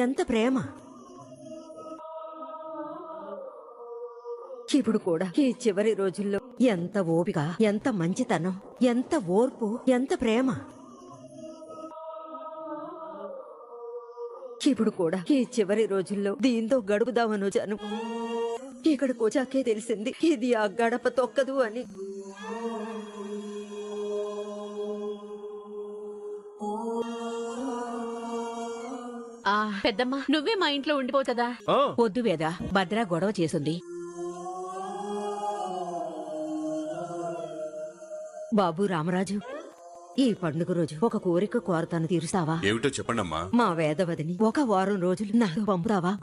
ఎంత ప్రేమ. ఇప్పుడు కూడా ఈ చివరి రోజుల్లో ఎంత ఓపిక, ఎంత మంచితనం, ఎంత ఓర్పు, ఎంత ప్రేమ. ఇప్పుడు కూడా ఈ చివరి రోజుల్లో దీంతో గడుపుదామని వచ్చాను. ఇక్కడికి వచ్చాకే తెలిసింది ఇది ఆ గడప తొక్కదు అని. పెద్దమ్మ, నువ్వే మా ఇంట్లో ఉండిపో కదా. వద్దు వేద, భద్ర గొడవ చేసింది. బాబు రామరాజు, ఈ పండుగ రోజు ఒక కోరిక కోరతాను, తీరుస్తావా? ఏమిటో చెప్పండమ్మా. మా వేదవదిని ఒక వారం రోజులు నాకు పంపుతావా?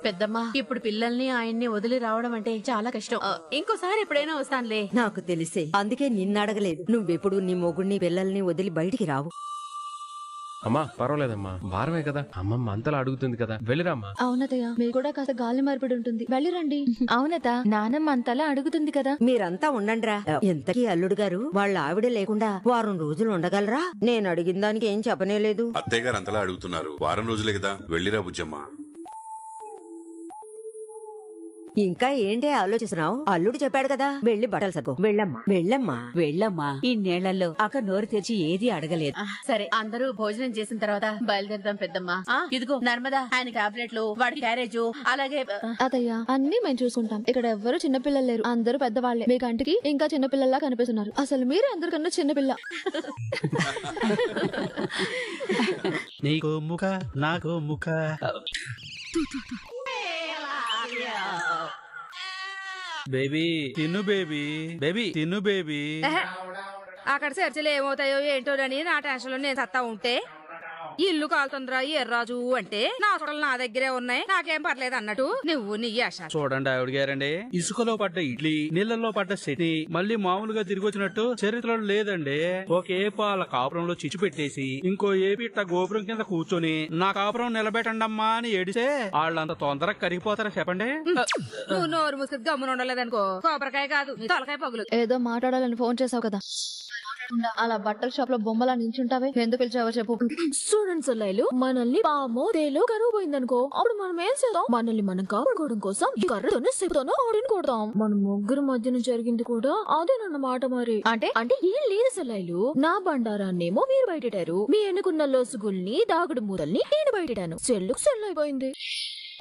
పెద్దమ్మ, ఇప్పుడు పిల్లల్ని ఆయన్ని వదిలి రావడం అంటే చాలా కష్టం. ఇంకోసారి ఎప్పుడైనా వస్తానులే. నాకు తెలిసే, అందుకే నిన్నడగలేదు. నువ్వెప్పుడు నీ మొగుడిని పిల్లల్ని వదిలి బయటికి రావు. అమ్మా పర్వాలేదమ్మా, వారమే కదా, అమ్మమ్మ అంతలా అడుగుతుంది కదా, వెళ్ళిరామ్మా. అవునతయ్య, మీరు కూడా కాస్త గాలి మార్పిడి ఉంటుంది, వెళ్ళిరండి. అవునత, నానమ్మ అంతలా అడుగుతుంది కదా. మీరంతా ఉండండిరా. ఇంతకీ అల్లుడు గారు వాళ్ళ ఆవిడ లేకుండా వారం రోజులు ఉండగలరా? నేను అడిగిన దానికి ఏం చెప్పనే లేదు. అత్తయ్య గారు అంతలా అడుగుతున్నారు, వారం రోజులే కదా, వెళ్ళిరా బుజ్జమ్మ. ఇంకా ఏంటి ఆలోచిస్తున్నావు? అల్లుడు చెప్పాడు కదా, వెళ్ళి బట్టలు సర్కో. వెళ్ళమ్మా వెళ్ళమ్మా వెళ్ళమ్మా. ఈ నేళ్లలో అక్క నోరు తెరిచి ఏది అడగలేదు. సరే, అందరూ భోజనం చేసిన తర్వాత బయలుదేరదాం పెద్దమ్మ. ఇదిగో నర్మదా, ఆయన టాబ్లెట్లు, వాడి క్యారేజ్, అలాగే అతయ్య అన్ని మేము చూసుకుంటాం. ఇక్కడ ఎవ్వరు చిన్నపిల్లలు లేరు, అందరూ పెద్దవాళ్లే. మీ కంటికి ఇంకా చిన్నపిల్లల్లా కనిపిస్తున్నారు. అసలు మీరే అందరికన్నా చిన్నపిల్ల. నీకు ముఖ నాకు ముఖ. బేబీ తిన్ను, బేబీ బేబీ తిన్ను, బేబీ. అక్కడ చర్చలు ఏమవుతాయో ఏంటోనని నా టెన్షన్ లో నేను సత్తా ఉంటే, ఇల్లు కాలుతుందిరా ఎర్రాజు అంటే నా సొడలు నా దగ్గరే ఉన్నాయి, నాకేం పర్లేదు అన్నట్టు నువ్వు నీ ఆశ. చూడండి ఆవిడ గారండి, ఇసుకలో పడ్డ ఇడ్లీ, నీళ్లలో పడ్డ చట్నీ మళ్ళీ మామూలుగా తిరిగి వచ్చినట్టు చరిత్రలో లేదండి. ఒక ఏపు వాళ్ళ కాపురంలో చిచ్చు పెట్టేసి ఇంకో ఏపీ ఇట్ట గోపురం కింద కూర్చొని నా కాపురం నిలబెట్టండమ్మా అని ఏడితే వాళ్ళంత తొందరగా కరిగిపోతారా చెప్పండి? నువ్వు నోరు ముసుగు గమ్మున ఉండలేదనుకో, కొబ్బరికాయ కాదు తలకాయ పగులు. ఏదో మాట్లాడాలని ఫోన్ చేసావు కదా, అలా బట్టల షాప్ లో బొమ్మలా నించుంటావే, ఎందుకు పిలిచావో చెప్పు. చూడండి సొల్లాయిలు, మనల్ని పామో తేలో కరువు పోయిందనుకో, అప్పుడు మనం ఏం చేద్దాం? మనల్ని మనం కాపాడుకోవడం కోసం ఈ కర్రతోనే చెప్పుతోనో ఆడిని కొడతాం. మన ముగ్గురు మధ్యన జరిగింది కూడా అదేనన్నమాట. మరి అంటే అంటే ఏం లేదు సొల్లాయిలు, నా బండారాన్నేమో మీరు బయటెట్టారు, మీ ఎన్నుకున్న లోసుగుల్ని దాగుడు మూరల్ని నేను బయటెట్టాను. చెల్లుకు సెల్లైపోయింది.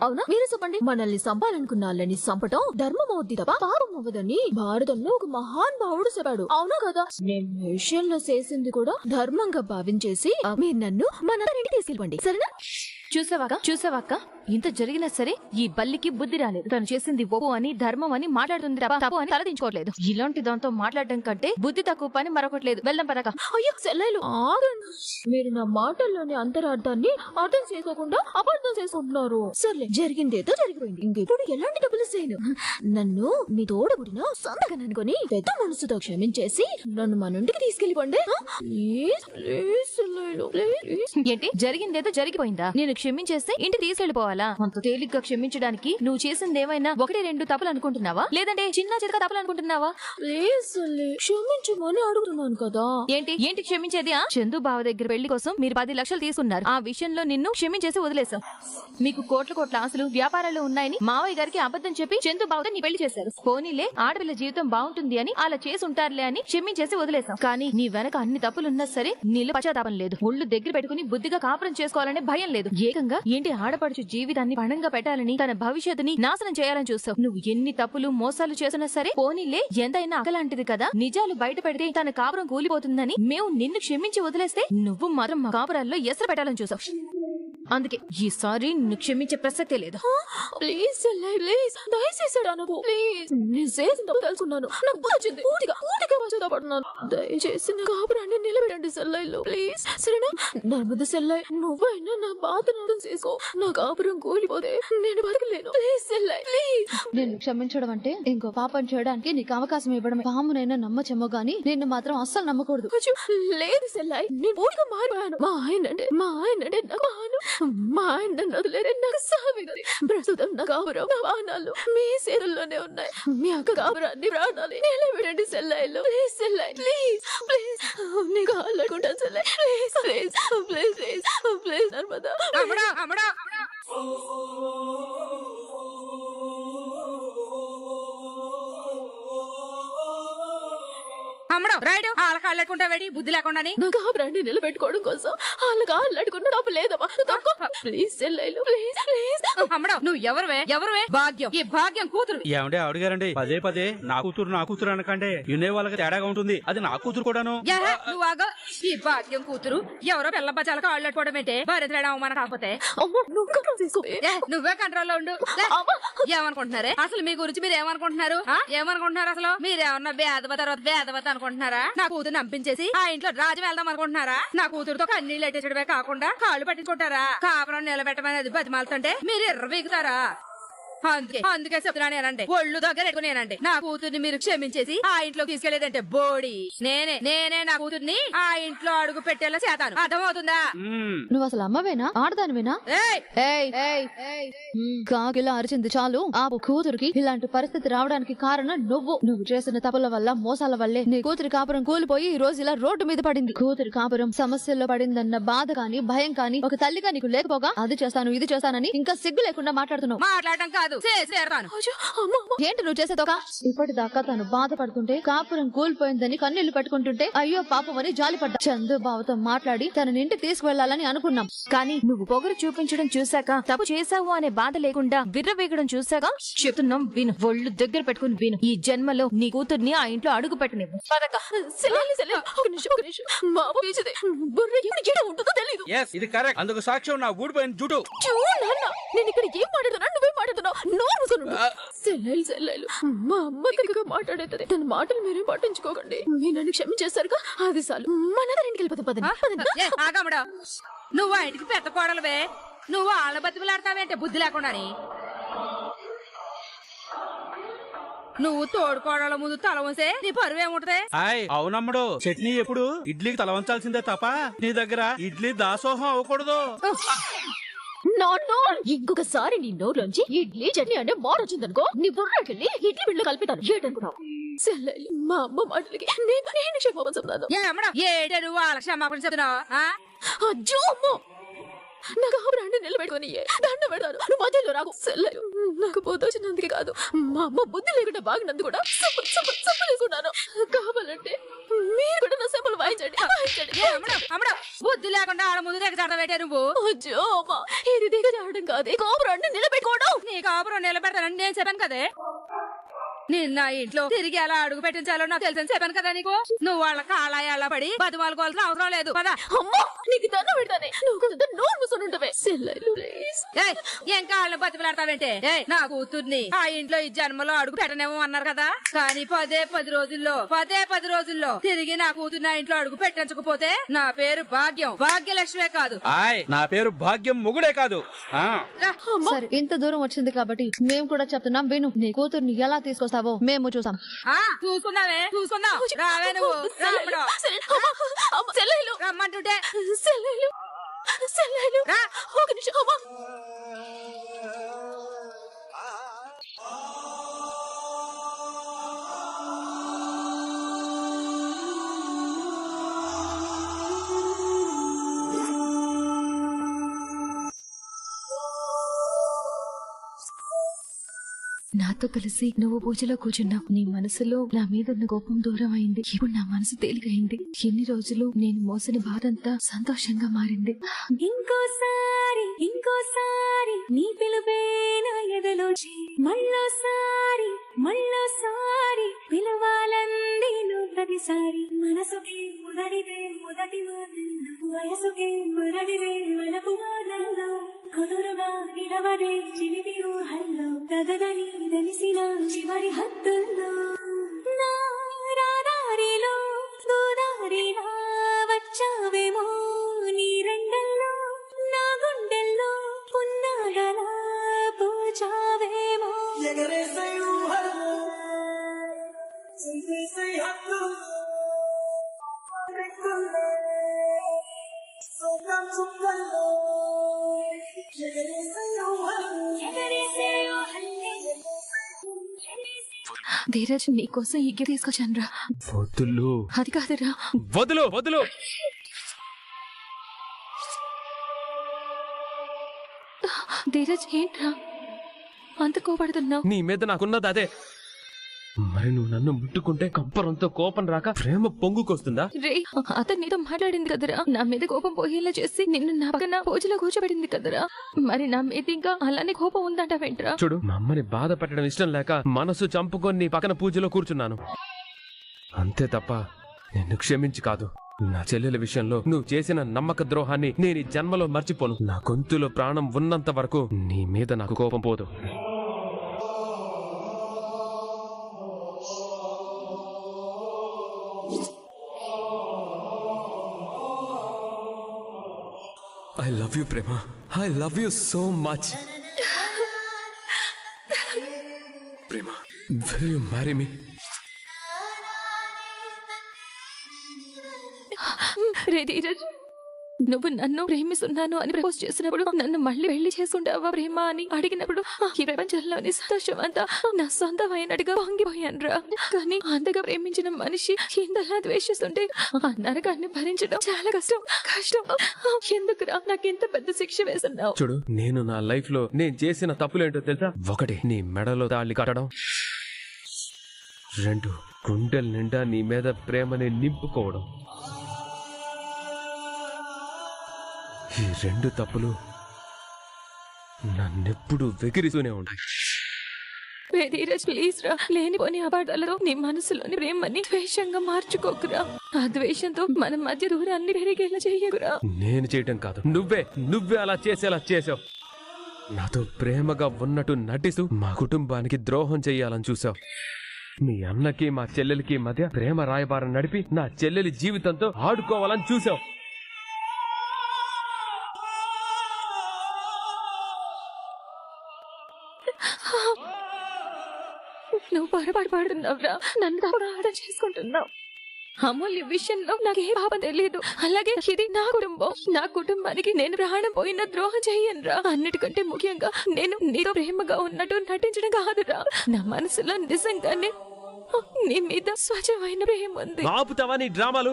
అవునా? మీరు చెప్పండి. మనల్ని చంపాలనుకున్న వాళ్ళని చంపటం ధర్మం అవుద్ది తప్ప పాపం అవ్వదని భారతంలో ఒక మహాన్ భావుడు చెప్పాడు. అవునా కదా? నేను విషయంలో చేసింది కూడా ధర్మంగా భావించేసి మీరు నన్ను మన ఇంటికి తీసుకెళ్ళండి, సరేనా? చూసావాక ఇంత జరిగినా సరే ఈ బల్లికి బుద్ధి రాలేదు. తను చేసింది ఒప్పు అని ధర్మం అని మాట్లాడుతుంది తప్ప తప్పు అని తలదించుకోవట్లేదు. ఇలాంటి దాంతో మాట్లాడడం కంటే బుద్ధి తక్కువ పని మరొకట్లేదు. వెళ్దాం పదక. అయ్యో సెల్లైలు ఆగండి, మీరు నా మాటల్లోని అంతరార్థాన్ని అర్థం చేసుకోకుండా అపార్థం చేసుకుంటున్నారు. సర్లే, జరిగిందేదో జరిగిపోయింది, ఇంకెప్పుడు ఎలాంటి డబ్బులు చేయను. నన్ను మీ తోడబుడిన సంతగా అనుకుని పెద్ద మనసుతో క్షమించేసి నన్ను మన ఇంటికి తీసుకెళ్ళిపోండి. ఏంటి జరిగిందేదో జరిగిపోయిందా? నేను క్షమించేస్తే ఇంటికి తీసుకెళ్లిపోవాలా? అంత తేలిగ్గా క్షమించడానికి నువ్వు చేసింది ఏమైనా ఒకటి రెండు తప్పులు అనుకుంటున్నావా, లేదంటే చిన్న చితక తప్పులు అనుకుంటున్నావా? క్షమించమని అడుగుతున్నాను కదా. ఏంటి క్షమించేది? చందు బావ దగ్గర పెళ్లి కోసం మీరు 10 లక్షలు తీసుకున్నారు. ఆ విషయంలో నిన్ను క్షమించేసి వదిలేశాం. మీకు కోట్ల ఆస్తులు వ్యాపారాలు ఉన్నాయని మావయ్య గారికి అబద్ధం చెప్పి చందు బావతో నీ పెళ్లి చేశారు. పోనీలే, ఆడపిల్ల జీవితం బాగుంటుంది అని అలా చేసి ఉంటారులే అని క్షమించేసి వదిలేశాం. కానీ నీ వెనక అన్ని తప్పులున్నా సరే నీళ్ళు పశ్చాత్తాపం లేదు. ఒళ్ళు దగ్గర పెట్టుకుని బుద్ధిగా కాపురం చేసుకోవాలనే భయం లేదు. ఏకంగా ఏంటి ఆడపడుచు జీవితాన్ని పణంగా పెట్టాలని, తన భవిష్యత్తుని నాశనం చేయాలని చూస్తావు. నువ్వు ఎన్ని తప్పులు మోసాలు చేసినా సరే పోనీలే, ఎంతైనా అకలాంటిది కదా, నిజాలు బయట పెడితే తన కాపురం కూలిపోతుందని మేము నిన్ను క్షమించి వదిలేస్తే నువ్వు మాత్రం మా కాపురాల్లో ఎసరు పెట్టాలని చూసావు. అందుకే ఈసారి నిన్ను క్షమించే ప్రసక్తే లేదు. ప్లీజ్ ప్లీజ్, దయచేసి అనకు. ప్లీజ్, నేను చేసిన తప్పు తెలుసుకున్నాను, నాకు వచ్చింది. పూర్తిగా పడుతున్నాను. దయచేసి నా కాపురాన్ని నిలబెట్టండి సెల్లైలో, ప్లీజ్, సరేనా? నర్మద సెల్లై, నువ్వైనా నా బాధను అర్థం చేసుకో. నా కాపురం కూలిపోతే నేను బతకలేను. Please సెల్లై, please. నేను క్షమించడం అంటే ఇంకో పాపం చేయడానికి నీకు అవకాశం ఇవ్వడం. పామునైనా నమ్మచెమ్మో గానీ నిన్ను మాత్రం అస్సలు నమ్మకూడదు. లేదు సెల్లై, నేను పూర్తిగా మారిపోయాను. మా ఆయన అంటే నాకు బాను. మా ఆయన నన్ను వదిలేరే నాకు సావిగది. ప్రస్తుతం నా కాపురం, నా వాహనాలు మీ చేతుల్లోనే ఉన్నాయి. మీ అక్క కాపురాన్ని ప్రాణాలు నిలబెట్టండి సెల్లైలో, ప్లీజ్ సెల్లై. చెల్లె ప్లీజ్ ప్లీజ్ నీ కాళ్ళు అడుకుంటాను చెల్లె please please please please please Narmada అమ్మడా అమ్మడా అమ్మడం రైడ్ వాళ్ళ కాళ్ళు అట్టుకుంటావేడి బుద్ధి లేకుండాని నా కాపురాన్ని నిలబెట్టుకోవడం కోసం వాళ్ళ కాళ్ళు అడుకున్న తప్పు లేదమ్మా ప్లీజ్ చెల్లెలు ప్లీజ్ ప్లీజ్ అమ్మడం నువ్వు ఎవరువే భాగ్యం ఈ భాగ్యం కూతురు ఏమంటే ఆవిడ గారండి పదే పదే నా కూతురు అనకండి వినే వాళ్ళకి తేడాగా ఉంటుంది. అది నా కూతురు కూడాను. నువ్వు ఆగో ఈ భాగ్యం కూతురు ఎవరో పిల్ల బచ్చాల కాళ్ళు అట్టుకోవడం ఏంటే భరిద్రడం అవమానం కాకపోతే నువ్వే కంట్రోల్ లో ఉండు. ఏమనుకుంటున్నారే అసలు మీ గురించి మీరు ఏమనుకుంటున్నారు అసలు మీరేమన్నా వేదవ తర్వాత వేదవత అనుకుంటున్నారా? నా కూతురు నంపించేసి ఆ ఇంట్లో రాజు వెళ్దాం అనుకుంటున్నారా? నా కూతురుతో కన్నీళ్ళు ఎట్టేసడమే కాకుండా కాళ్ళు పట్టించుకుంటారా? కాపురం నిలబెట్టమనేది బతిమాలుతుంటే మీరు ఎర్రబీగుతారా? అందుకే చెప్తున్నానేనండి ఒళ్ళు దగ్గర ఎట్టుకునేనండి నా కూతుర్ని మీరు క్షమించేసి ఆ ఇంట్లో తీసుకెళ్లేదంటే బోడి నేనే నా కూతుర్ని ఆ ఇంట్లో అడుగు పెట్టేలా చేతాను. అర్థమవుతుందా? నువ్వు అసలు అమ్మవేనా ఆడదానివేనా? కాకిలా అరిచింది చాలు ఆపు. కూతురికి ఇలాంటి పరిస్థితి రావడానికి కారణం నువ్వు చేసిన తప్పుల వల్ల మోసాల వల్లే నీ కూతురి కాపురం కూలిపోయి ఈ రోజు ఇలా రోడ్డు మీద పడింది. కూతురి కాపురం సమస్యల్లో పడిందన్న బాధ కాని భయం కాని ఒక తల్లిగా నీకు లేకపోగా అది చేస్తాను ఇది చేస్తానని ఇంకా సిగ్గు లేకుండా మాట్లాడుతున్నావు. మాట్లాడటం కాదు ఏంటి నువ్వు చేసేదొక? ఇప్పటిదాకా తను బాధపడుతుంటే కాపురం కూలిపోయిందని కన్నీళ్లు పెట్టుకుంటుంటే అయ్యో పాపం అని జాలిపడ్డా. చందుబాబుతో మాట్లాడి తనని ఇంటికి తీసుకువెళ్లాలని అనుకున్నాం. కానీ నువ్వు పొగరు చూపించడం చూశాక తప్పు చేశావు అనే బాధ లేకుండా విర్రవేగడం చూశాక చెప్తున్నాం విను. ఒళ్ళు దగ్గర పెట్టుకుని విను. ఈ జన్మలో నీ కూతుర్ని ఆ ఇంట్లో అడుగు పెట్టనివ్వు. ఇది కరెక్ట్. అందుకు సాక్ష్యం నా ఊడిపోయిన జుటు. నేను ఇక్కడ ఏం మాట్లాడుతున్నా నువ్వే మాట్లాడుతున్నావు. మా అమ్మ దగ్గర మాట్లాడేది తన మాటలు మీరే పట్టించుకోకండి. మీరు నన్ను క్షమించేసరిగా అది చాలు. మన ఇంటికి వెళ్ళిపోతాం. నువ్వు ఆ ఇంటికి పెద్ద కోడలువే. నువ్వు వాళ్ళ బతిమలాడతావేంటే బుద్ధి లేకుండాని. నువ్వు తోడుకోవడాల ముందు తల వంసే నీ పరువు ఏముంటది? అవునమ్మడు చట్నీ ఎప్పుడు ఇడ్లీకి తల వంచాల్సిందే తప్ప నీ దగ్గర ఇడ్లీ దాసోహం అవ్వకూడదు. ఇంకొకసారి నీ నోట్లోంచి ఇడ్లీ చట్నీ అంటే మాట వచ్చిందనుకో నీ బుర్రకెళ్ళి ఇడ్లీ బిళ్ళ కలిపితాను. ఏంటనుకున్నావు? మా అమ్మ మాటలకి నేను క్షమాపణ చెప్తాను. ఏటే నువ్వు వాళ్ళ క్షమాపణ చెప్తున్నావు? అజ్జో అమ్మో నా కాపురాన్ని నిలబెట్టుకుని దండ పెడతాను. నువ్వు మధ్యలో రాకు. నాకు బోధ వచ్చినందుకే కాదు మా అమ్మ బుద్ధి లేకుండా బాగినందు కూడా చెప్పులేసుకున్నాను. కావాలంటే మీరు కూడా నా చెప్పులు వాయించండి. బుద్ధి లేకుండా ఆడ ముందు దిగజాడతా పెట్టే నువ్వు. అజ్జో అమ్మా ఇది దిగజాడడం కాదే కాపురాన్ని నిలబెట్టుకోవడం. నీ కాపురం నిలబెడతానని నేను చెప్పాను కదే. నిన్న ఇంట్లో తిరిగి ఎలా అడుగు పెట్టించాలో నాకు తెలుసని చెప్పాను కదా నీకు. నువ్వు వాళ్ళ కాళాయాల పడి బతిమాలుకోవాల్సిన అవసరం లేదు. పదా అమ్మా నీకు దండ పెడతానే. నువ్వు నోరు మూసుకొని ఉంటావే. ఏం కాళ్ళని బతిమలాడతావేంటే? నా కూతుర్ని ఆ ఇంట్లో ఈ జన్మలో అడుగు పెట్టనేమో అన్నారు కదా. కానీ పదే పది రోజుల్లో తిరిగి నా కూతుర్ని ఆ ఇంట్లో అడుగు పెట్టించకపోతే నా పేరు భాగ్యలక్ష్మే కాదు. నా పేరు భాగ్యం మొగుడే కాదు. సరే ఇంత దూరం వచ్చింది కాబట్టి మేము కూడా చెప్తున్నాం విను. నీ కూతుర్ని ఎలా తీసుకొస్తావో మేము చూసాం. చూసుకుందాం. రావే నువ్వు రమ్మంటుంటే ఒక నిమిషం అమ్మా. నాతో కలిసి నువ్వు పూజలో కూర్చున్నావు. నీ మనసులో నా మీద ఉన్న కోపం దూరం అయింది. ఇప్పుడు నా మనసు తేలికైంది. ఎన్ని రోజులు నేను మోసిన బాధంతా సంతోషంగా మారింది. ఇంకోసారి నీ పిలుపే నా ఎదలోచి మళ్ళోసారి పిలవాలంది నువ్వు ప్రతిసారి. మనసుకి మొదటిదే మొదటి వయసుకి మొదటిదే మనకు వాదల్లో కుదురుగా నిలవదే చిలిపి ఊహల్లో తగదని తెలిసిన చివరి హద్దుల్లో నా రాదారిలో దూదారిలా వచ్చావేమో నీ రెండల్లో నా గుండెల్లో పున్నాగలా పూచావేమో. ధీరజ్ నీకోసం ఈ గిఫ్ట్ తీసుకొచ్చాను రా. వదులు అది కాదురా. వదులు వదులు. ధీరజ్ ఏంట్రా అంత కోపడుతున్నావు? నీ మీద నాకున్నది అదే. మరి నువ్వు నన్ను ముట్టుకుంటే కంపరంతో కోపం రాక ప్రేమ పొంగుకొస్తుందా? రే అతను నీతో మాట్లాడింది కదరా, నా మీద కోపం పోయేలా చేసి నిన్ను నా పక్కన పూజలో కూర్చోబెట్టింది కదరా, మరి నా మీద ఇంకా అలానే కోపం ఉందంట వెంట్రా? చూడు, మా అమ్మని బాధ పెట్టడం ఇష్టం లేక మనసు చంపుకొని నీ పక్కన పూజలో కూర్చున్నాను అంతే తప్ప నిన్ను క్షమించి కాదు. నా చెల్లెల విషయంలో నువ్వు చేసిన నమ్మక ద్రోహాన్ని నేను ఈ జన్మలో మర్చిపోను. నా గొంతులో ప్రాణం ఉన్నంత వరకు నీ మీద నాకు కోపం పోదు. I love you, Prema. I love you so much. Prema, will you marry me? రే ధీరజ్, నువ్వు నన్ను ప్రేమిస్తున్నాను అని ప్రపోజ్ చేసినప్పుడు, నన్ను మళ్ళీ పెళ్లి చేసుకుంటావా ప్రేమ అని అడిగినప్పుడు ఈ ప్రపంచంలోని సంతోషం అంతా నా సొంతమైనట్టుగా పొంగిపోయాను రా. కానీ అంతగా ప్రేమించిన మనిషి ఇంతలా ద్వేషిస్తుంటే ఆ నరకాన్ని భరించడం చాలా కష్టం. ఎందుకురా నాకెంత పెద్ద శిక్ష వేస్తున్నావు? చూడు, నేను నా లైఫ్ లో నేను చేసిన తప్పులేంటో తెలుసా? 1, నీ మెడలో తాళి కట్టడం. 2, గుండెల నిండా నీ మీద ప్రేమని నింపుకోవడం. ఈ 2 తప్పులు నన్నెప్పుడు వెకిరిస్తూనే ఉంటాయి. ధీరజ్ ప్లీజ్ రా, లేనిపోని అపార్థాలతో నీ మనసులోని ప్రేమని ద్వేషంగా మార్చుకోకురా. ఆ ద్వేషంతో మన మధ్య దూరాన్ని పెరిగేలా చెయ్యకురా. నేను చేయటం కాదు, నువ్వే అలా చేసేలా చేసావు. నాతో ప్రేమగా ఉన్నట్టు నటిస్తూ మా కుటుంబానికి ద్రోహం చెయ్యాలని చూసావు. మీ అన్నకి మా చెల్లెలికి మధ్య ప్రేమ రాయబారం నడిపి నా చెల్లెలి జీవితంతో ఆడుకోవాలని చూసావు. నువ్వు పొరపాటు పడుతున్నావురా, నన్ను తప్పుగా అర్థం చేసుకుంటున్నావు. అమూల్య విషయంలో నాకే పాపం తెలియదు. అలాగే ఇది నా కుటుంబం, నా కుటుంబానికి నేను ప్రాణం పోయిన ద్రోహం చెయ్యనురా. అన్నిటికంటే ముఖ్యంగా నేను నీతో ప్రేమగా ఉన్నట్టు నటించడం కాదురా, నా మనసులో నిజంగానే నీ మీద స్వచ్ఛమైన ప్రేమ ఉంది. ఆపుతావా నీ డ్రామాలు?